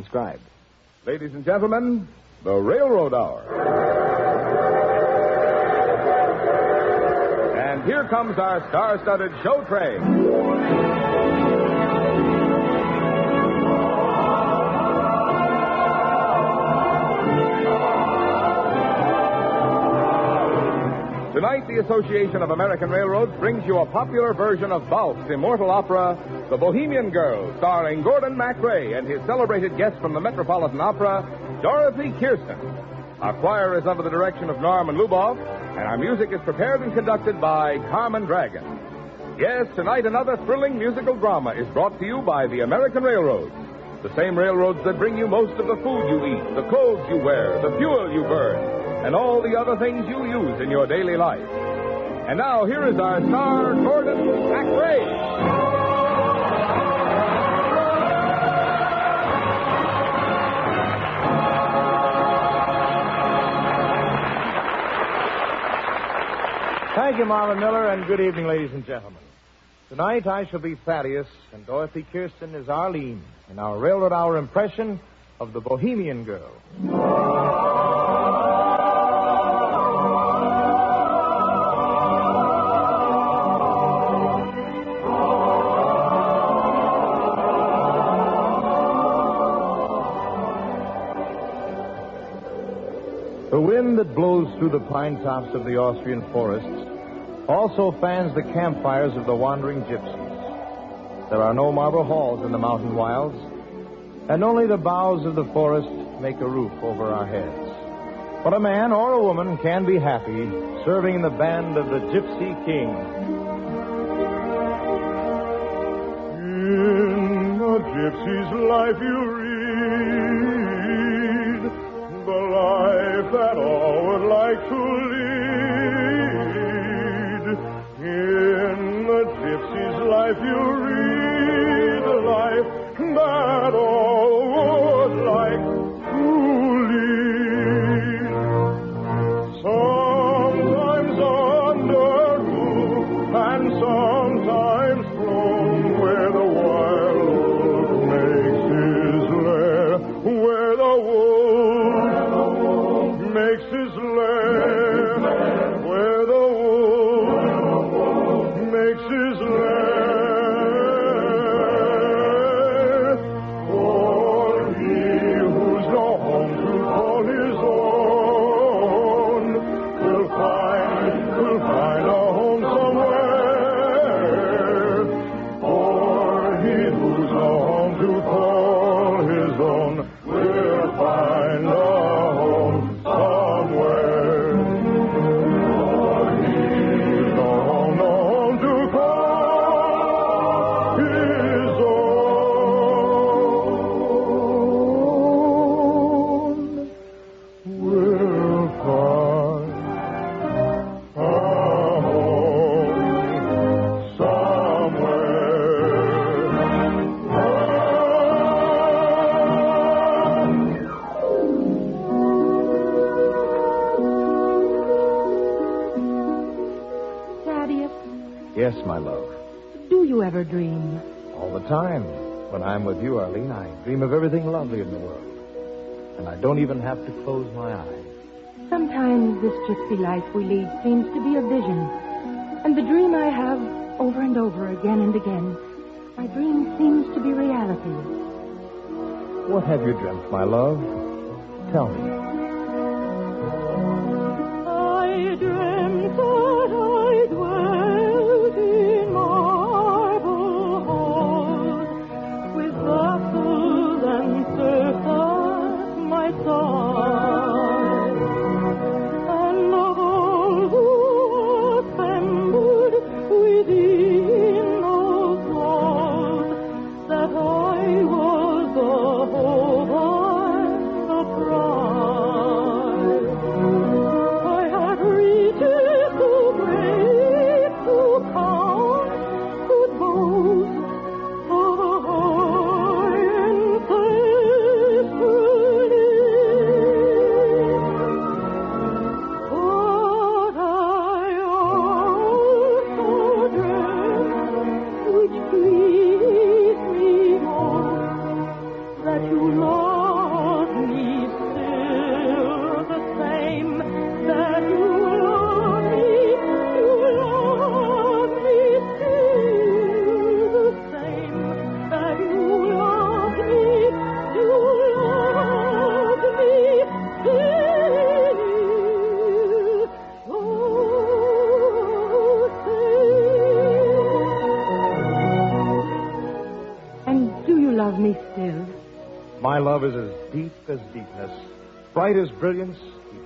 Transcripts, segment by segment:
transcribed. Ladies and gentlemen, the Railroad Hour. And here comes our star-studded show train. Tonight, the Association of American Railroads brings you a popular version of Balf's immortal opera, The Bohemian Girl, starring Gordon MacRae and his celebrated guest from the Metropolitan Opera, Dorothy Kirsten. Our choir is under the direction of Norman Luboff, and our music is prepared and conducted by Carmen Dragon. Yes, tonight another thrilling musical drama is brought to you by the American Railroads. The same railroads that bring you most of the food you eat, the clothes you wear, the fuel you burn, and all the other things you use in your daily life. And now, here is our star, Gordon MacRae. Thank you, Marvin Miller, and good evening, ladies and gentlemen. Tonight, I shall be Thaddeus, and Dorothy Kirsten is Arlene in our Railroad Hour impression of the Bohemian Girl. The wind that blows through the pine tops of the Austrian forests also fans the campfires of the wandering gypsies. There are no marble halls in the mountain wilds, and only the boughs of the forest make a roof over our heads. But a man or a woman can be happy serving in the band of the Gypsy King. In a gypsy's life you read the life that all would like to lead. In a gypsy's life you read the life that all would like to lead. Sometimes under roof and sometimes flown where the wild wolf makes his lair, where the wolf makes his lair, where the wolf makes his lair. For he who's no home to call his own will find a home somewhere. For he who's no home to call his own will find a home somewhere. For he's no home to call his own will find a home somewhere. Thaddeus, Yes, my love. do you ever dream? All the time. When I'm with you, Arlene, I dream of everything lovely in the world. And I don't even have to close my eyes. Sometimes this gypsy life we lead seems to be a vision. And the dream I have over and over again and again, my dream seems to be reality. What have you dreamt, my love? Tell me. I dreamt that I dwelt in marble halls with castles and serfs at my side, and of all who assembled within those walls, that I was the hope and the pride. that you love me still, the same that you love me still. Oh, say. And do you love me still? My love is as deep as deepness, bright as brilliance,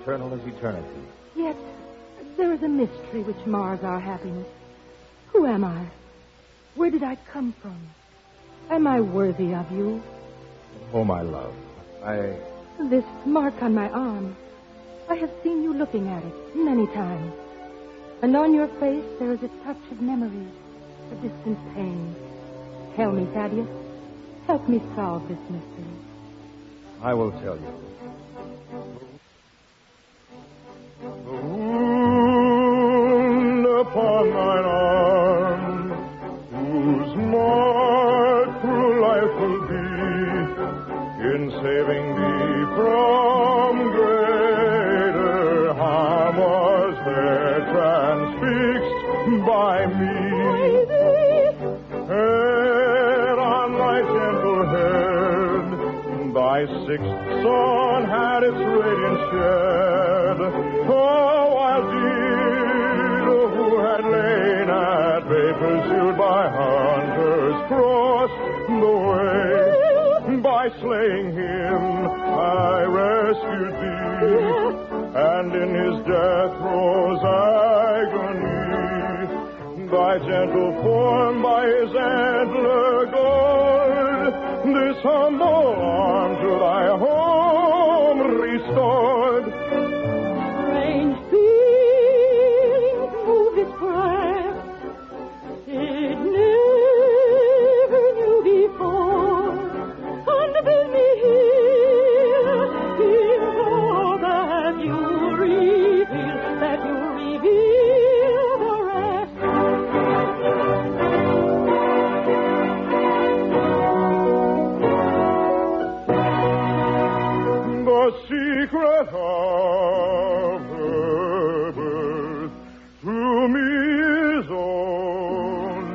eternal as eternity. Yet there is a mystery which mars our happiness. Who am I? Where did I come from? Am I worthy of you? Oh, my love, This mark on my arm, I have seen you looking at it many times. And on your face there is a touch of memory, a distant pain. Tell me, Thaddeus, help me solve this mystery. I will tell you. The wound upon thine arm, whose mark through life will be, in saving thee from greater harm, was there transfixed by me. Head on thy gentle head, thy sixth sun had its radiance shed. Oh, wild deer who had lain at bay, pursued by hunters, crossed the way. By slaying him, I rescued thee, and in his death throes agony, thy gentle form by his antler guard, this humble arm to thy home restored. Strange feelings move this breast, it never knew before, and bid me here, implore that you reveal the rest. The secret of her birth to me is only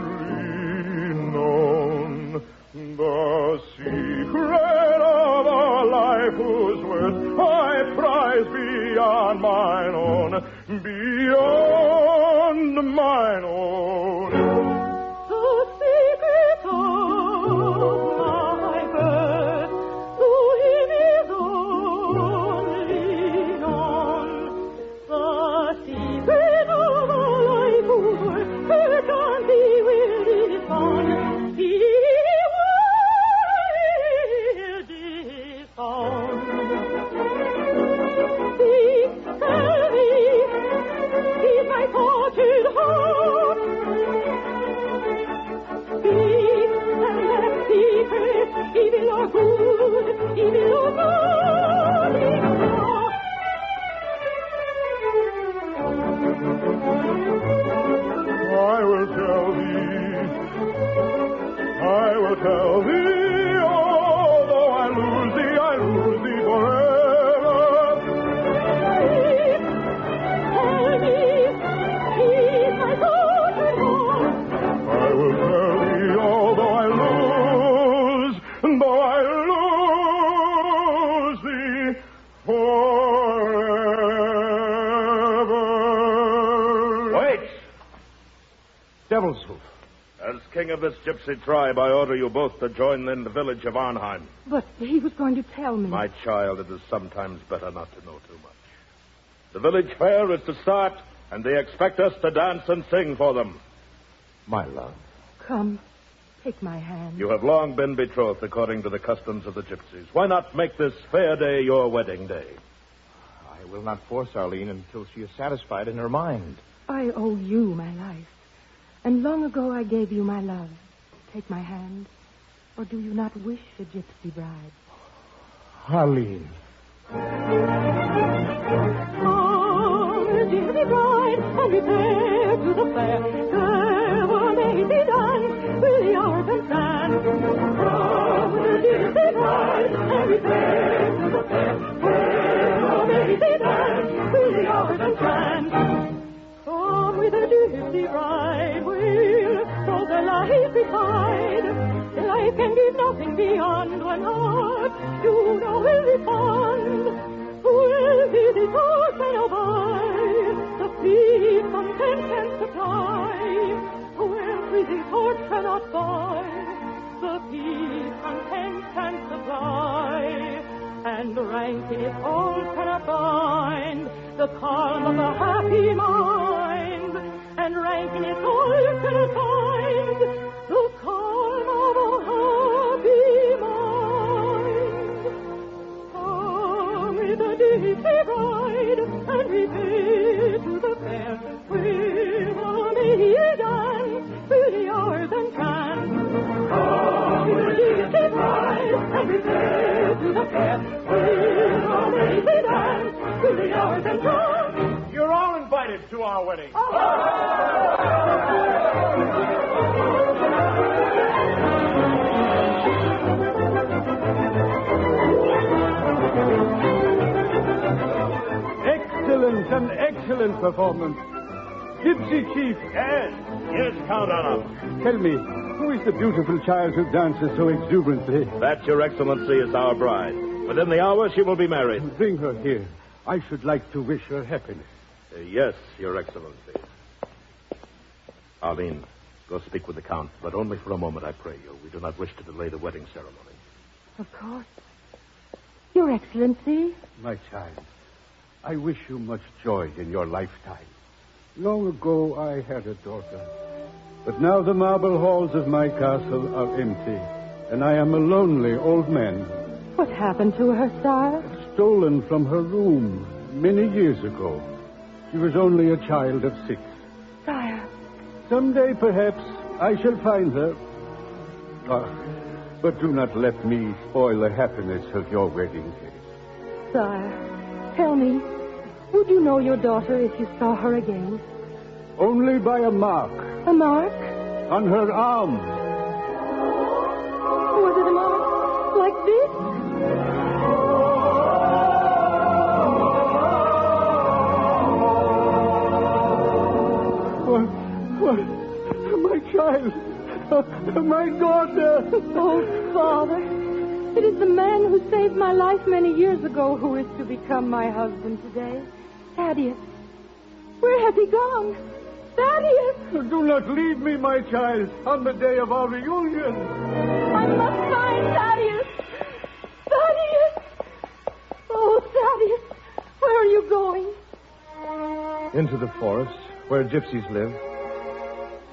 known. The secret of a life whose worth I prize beyond mine own, beyond mine own. The secret of my birth to him is only known. The secret of a life whose worth perchance he will disown. He will disown. Speak, tell me, he's my tortured heart. Speak, and that secret, evil or good, evil or good, I will tell thee, although I lose thee forever. Tell me, he's my tortured heart. I will tell thee, although I lose thee forever. Wait! Devil's hoof. As king of this gypsy tribe, I order you both to join in the village of Arnheim. But he was going to tell me. My child, it is sometimes better not to know too much. The village fair is to start, and they expect us to dance and sing for them. My love. Come, take my hand. You have long been betrothed according to the customs of the gypsies. Why not make this fair day your wedding day? I will not force Arlene until she is satisfied in her mind. I owe you my life. And long ago I gave you my love. Take my hand. Or do you not wish a gypsy bride? Arlene. Oh, gypsy bride, and repair to the fair. There were made me dance with the organ stand. Oh, gypsy bride, and repair to the fair. There were made me dance with the organ hours entranced. Come with a gypsy bride, we'll throw the life beside. Life can give nothing beyond one heart, you know will respond. Will visit orphan or buy, the peace content can supply. Will visit orphan or buy, the peace content can supply. And rank in it all cannot bind the calm of a happy mind. And rank in it all cannot bind the calm of a happy mind. Come with a Disney bride and we pay to the fair. We'll only dance till the hours enchant. Come with a Disney bride and we pay to the fair. We'll only dance till the hours enchant. You're all invited to our wedding. An excellent performance. Gypsy Chief. Yes, Count on us. Tell me, who is the beautiful child who dances so exuberantly? That, Your Excellency, is our bride. Within the hour, she will be married. Bring her here. I should like to wish her happiness. Yes, Your Excellency. Arlene, go speak with the Count, but only for a moment, I pray you. We do not wish to delay the wedding ceremony. Of course. Your Excellency. My child, I wish you much joy in your lifetime. Long ago, I had a daughter. But now the marble halls of my castle are empty, and I am a lonely old man. What happened to her, sire? Stolen from her room many years ago. She was only a child of 6. Sire. Someday, perhaps, I shall find her. But do not let me spoil the happiness of your wedding day. Sire, tell me, would you know your daughter if you saw her again? Only by a mark. A mark? On her arm. Was it a mark like this? What? My child. My daughter. Oh, Father. It is the man who saved my life many years ago who is to become my husband today. Thaddeus. Where has he gone? Thaddeus! Do not leave me, my child, on the day of our reunion. I must find Thaddeus. Thaddeus! Oh, Thaddeus, where are you going? Into the forest, where gypsies live.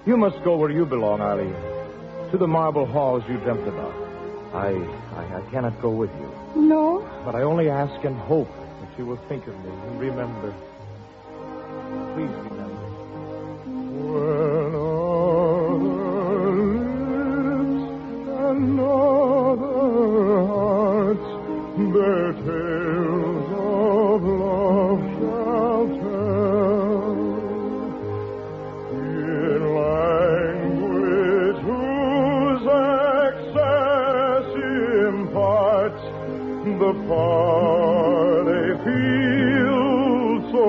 You must go where you belong, Arlene. To the marble halls you dreamt about. I cannot go with you. No? But I only ask and hope that you will think of me and remember. Please remember. When other lips and other hearts their tales of love shall tell, in language whose excess imparts the part they feel so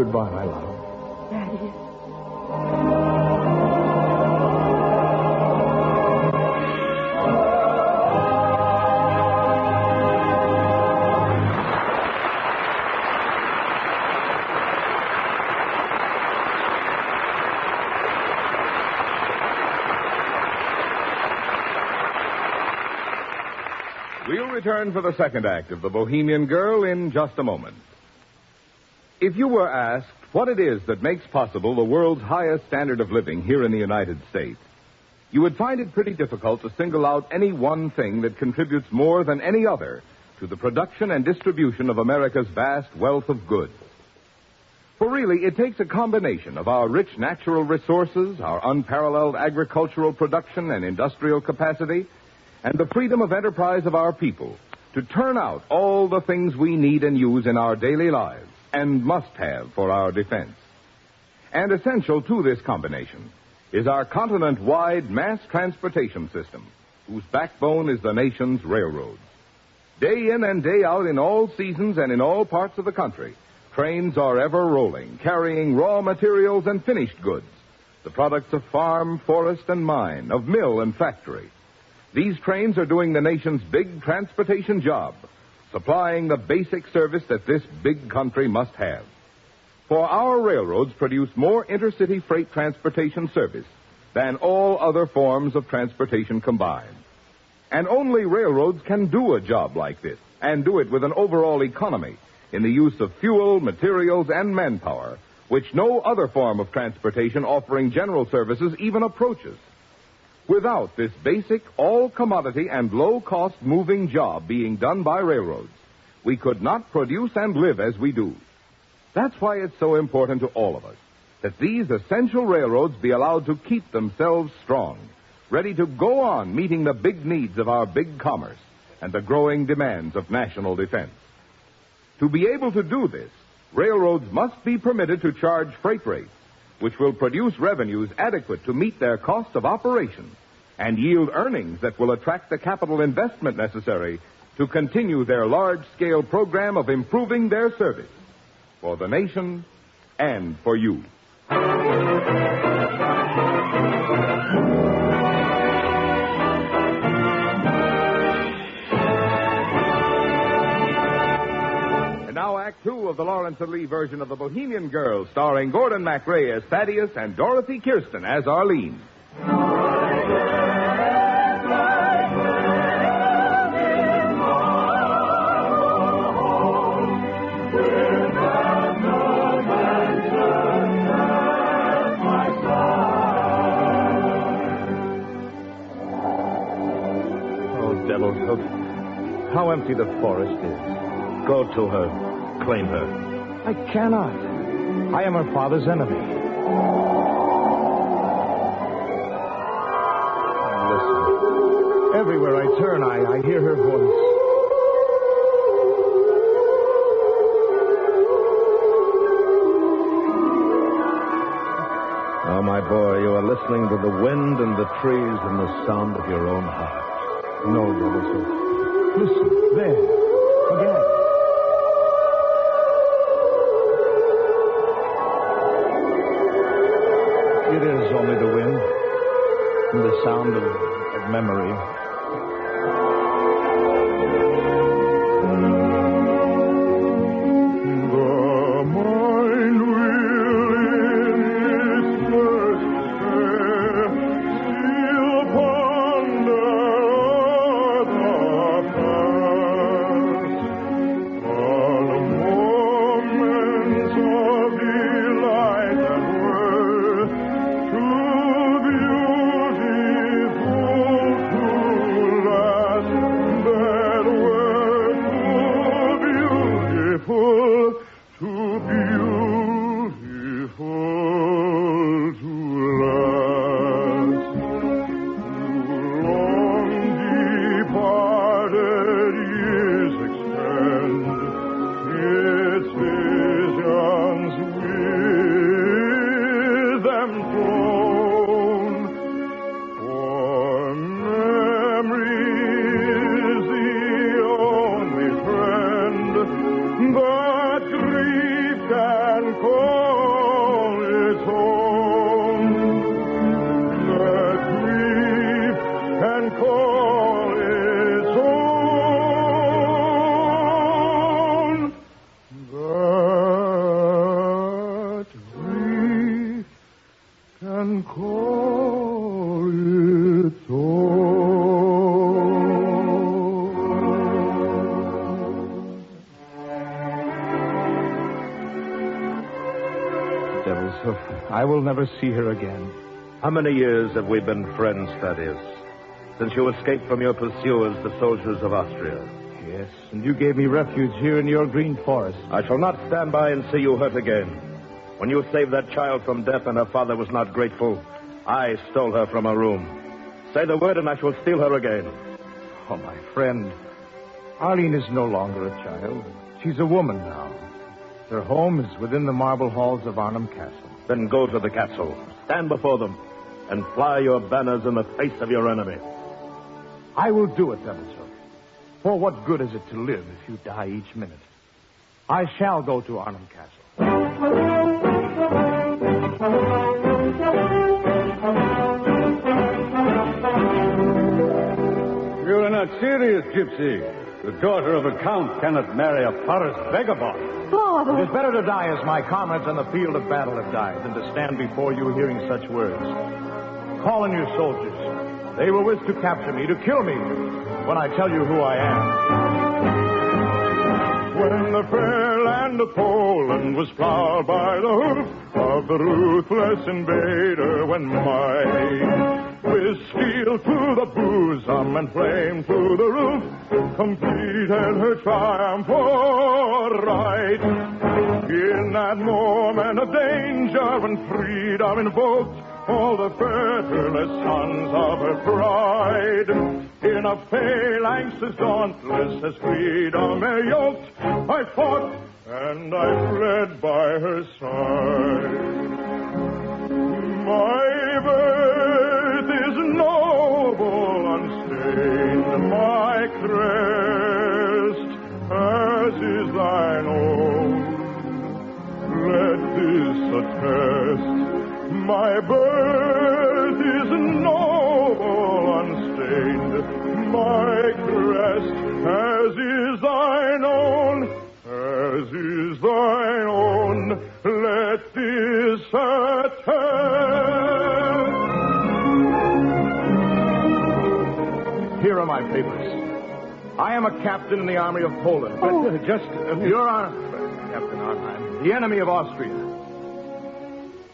Goodbye, my love. Daddy. We'll return for the second act of The Bohemian Girl in just a moment. If you were asked what it is that makes possible the world's highest standard of living here in the United States, you would find it pretty difficult to single out any one thing that contributes more than any other to the production and distribution of America's vast wealth of goods. For really, it takes a combination of our rich natural resources, our unparalleled agricultural production and industrial capacity, and the freedom of enterprise of our people to turn out all the things we need and use in our daily lives and must have for our defense. And essential to this combination is our continent-wide mass transportation system, whose backbone is the nation's railroads. Day in and day out in all seasons and in all parts of the country, trains are ever rolling, carrying raw materials and finished goods, the products of farm, forest, and mine, of mill and factory. These trains are doing the nation's big transportation job, supplying the basic service that this big country must have. For our railroads produce more intercity freight transportation service than all other forms of transportation combined. And only railroads can do a job like this, and do it with an overall economy in the use of fuel, materials, and manpower, which no other form of transportation offering general services even approaches. Without this basic, all-commodity and low-cost moving job being done by railroads, we could not produce and live as we do. That's why it's so important to all of us that these essential railroads be allowed to keep themselves strong, ready to go on meeting the big needs of our big commerce and the growing demands of national defense. To be able to do this, railroads must be permitted to charge freight rates, which will produce revenues adequate to meet their cost of operation and yield earnings that will attract the capital investment necessary to continue their large-scale program of improving their service for the nation and for you. And now Act Two of the Lawrence and Lee version of The Bohemian Girl, starring Gordon MacRae as Thaddeus and Dorothy Kirsten as Arlene. Devil's Hook. How empty the forest is. Go to her. Claim her. I cannot. I am her father's enemy. Listen. Everywhere I turn, I hear her voice. Now, my boy, you are listening to the wind and the trees and the sound of your own heart. No, Devil's Hook. Listen, there. Again. It is only the wind and the sound of memory. But grief can cause devils. I will never see her again. How many years have we been friends, Thaddeus? Since you escaped from your pursuers, the soldiers of Austria. Yes, and you gave me refuge here in your green forest. I shall not stand by and see you hurt again. When you saved that child from death and her father was not grateful, I stole her from her room. Say the word and I shall steal her again. Oh, my friend, Arlene is no longer a child. She's a woman now. Her home is within the marble halls of Arnhem Castle. Then go to the castle, stand before them, and fly your banners in the face of your enemy. I will do it, Devilshook. For what good is it to live if you die each minute? I shall go to Arnhem Castle. You're not serious, Gypsy. The daughter of a count cannot marry a forest vagabond. Father! It is better to die as my comrades on the field of battle have died than to stand before you hearing such words. Call in your soldiers. They will wish to capture me, to kill me, when I tell you who I am. When the fair land of Poland was plowed by the hoof of the ruthless invader, when might with steel to the bosom and flame to the roof completed her triumph for right. In that moment of danger, when freedom invoked all the fearless sons of her pride, in a phalanx as dauntless as freedom yoked, I fought and I fled by her side. My birth is noble, unstained, my crest as is thine own. Let this attest. My birth is noble, unstained, my crest as is thine own, as is thine own. Let this attest. Here are my papers. I am a captain in the army of Poland. Oh. But Your Honor, Captain Arnheim, the enemy of Austria.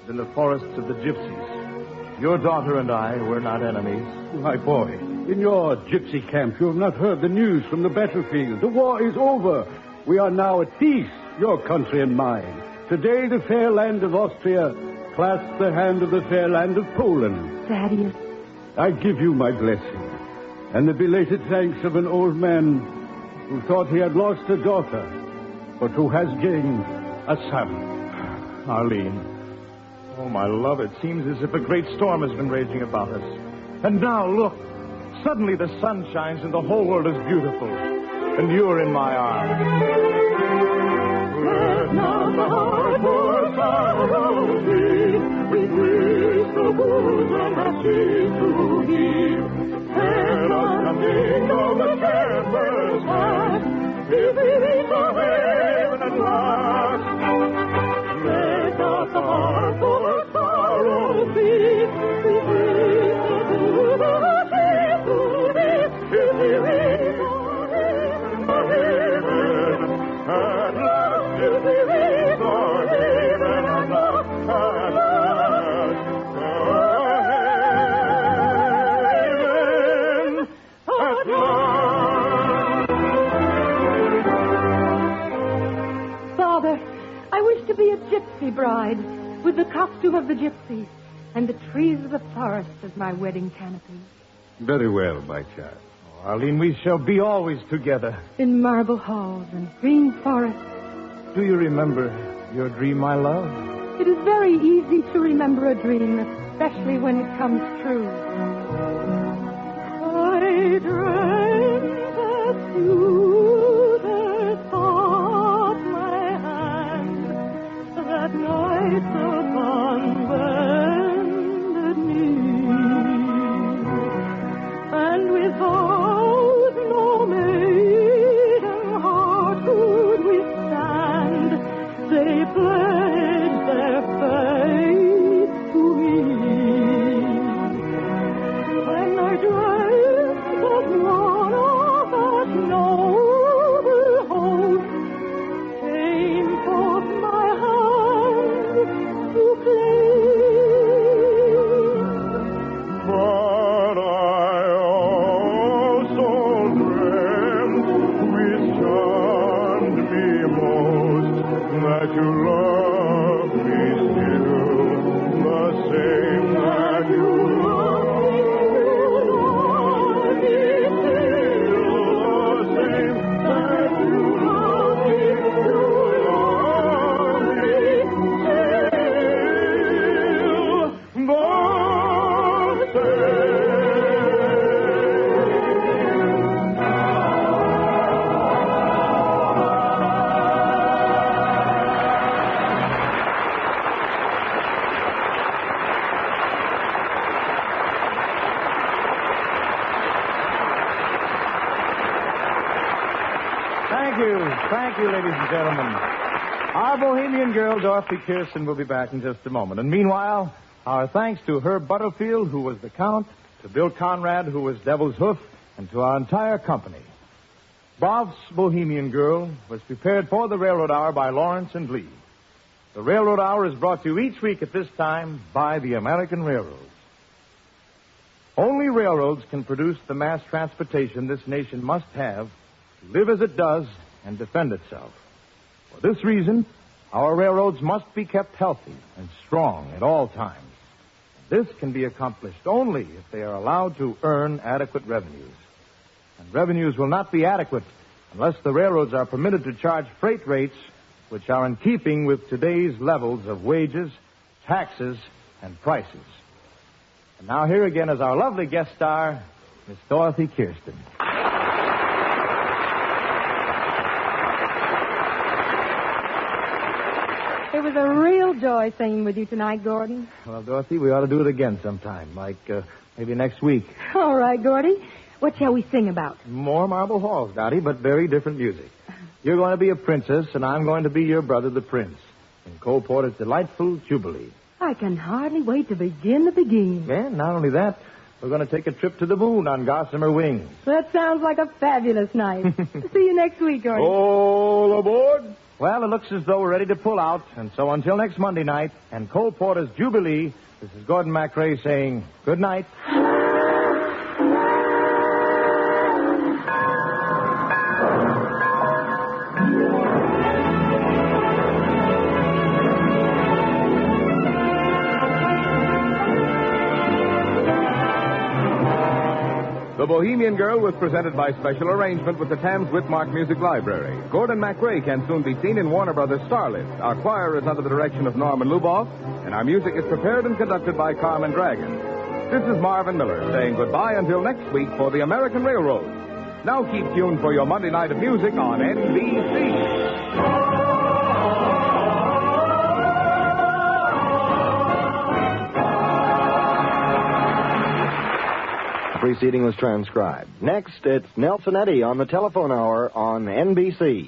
In the forests of the gypsies. Your daughter and I were not enemies. My boy, in your gypsy camp, you have not heard the news from the battlefield. The war is over. We are now at peace, your country and mine. Today, the fair land of Austria clasps the hand of the fair land of Poland. Thaddeus. I give you my blessing and the belated thanks of an old man who thought he had lost a daughter, but who has gained a son. Arlene. Oh, my love, it seems as if a great storm has been raging about us. And now, look. Suddenly the sun shines and the whole world is beautiful. And you're in my arms. Let not the heart for sorrow be, we wish the bosom that she to heave. Let us come in of the shepherd's heart, if we reach the haven at last. Let not the heart for sorrow be, we wish the bosom that she to heave, if we reach the haven at last. If we reach the haven at last, at last, the haven at last. Father, I wish to be a gypsy bride, with the costume of the gypsies, and the trees of the forest as my wedding canopy. Very well, my child. Oh, Arlene, we shall be always together. In marble halls and green forests. Do you remember your dream, my love? It is very easy to remember a dream, especially when it comes true. I dreamt that you had caught my hand, that night upon bended knee, and without no maiden heart could withstand, they pledged their faith to me. that you love me still, the same that you love me still, the same that you love me still, the same. Thank you, ladies and gentlemen. Our Bohemian Girl, Dorothy Kirsten, will be back in just a moment. And meanwhile, our thanks to Herb Butterfield, who was the Count, to Bill Conrad, who was Devil's Hoof, and to our entire company. Bob's Bohemian Girl was prepared for the Railroad Hour by Lawrence and Lee. The Railroad Hour is brought to you each week at this time by the American Railroads. Only railroads can produce the mass transportation this nation must have to live as it does and defend itself. For this reason, our railroads must be kept healthy and strong at all times. This can be accomplished only if they are allowed to earn adequate revenues. And revenues will not be adequate unless the railroads are permitted to charge freight rates which are in keeping with today's levels of wages, taxes, and prices. And now here again is our lovely guest star, Miss Dorothy Kirsten. It was a real joy singing with you tonight, Gordon. Well, Dorothy, we ought to do it again sometime, like maybe next week. All right, Gordy. What shall we sing about? More Marble Halls, Dottie, but very different music. You're going to be a princess, and I'm going to be your brother, the prince, in Cole Porter's delightful Jubilee. I can hardly wait to begin the beginning. And not only that, we're going to take a trip to the moon on Gossamer Wings. That sounds like a fabulous night. See you next week, Gordy. All aboard! Well, it looks as though we're ready to pull out, and so until next Monday night, and Cole Porter's Jubilee, this is Gordon MacRae saying good night. The Bohemian Girl was presented by special arrangement with the Thames Whitmark Music Library. Gordon MacRae can soon be seen in Warner Brothers' Starlit. Our choir is under the direction of Norman Luboff, and our music is prepared and conducted by Carmen Dragon. This is Marvin Miller saying goodbye until next week for the American Railroad. Now keep tuned for your Monday night of music on NBC. Preceding was transcribed. Next, it's Nelson Eddy on the telephone hour on NBC.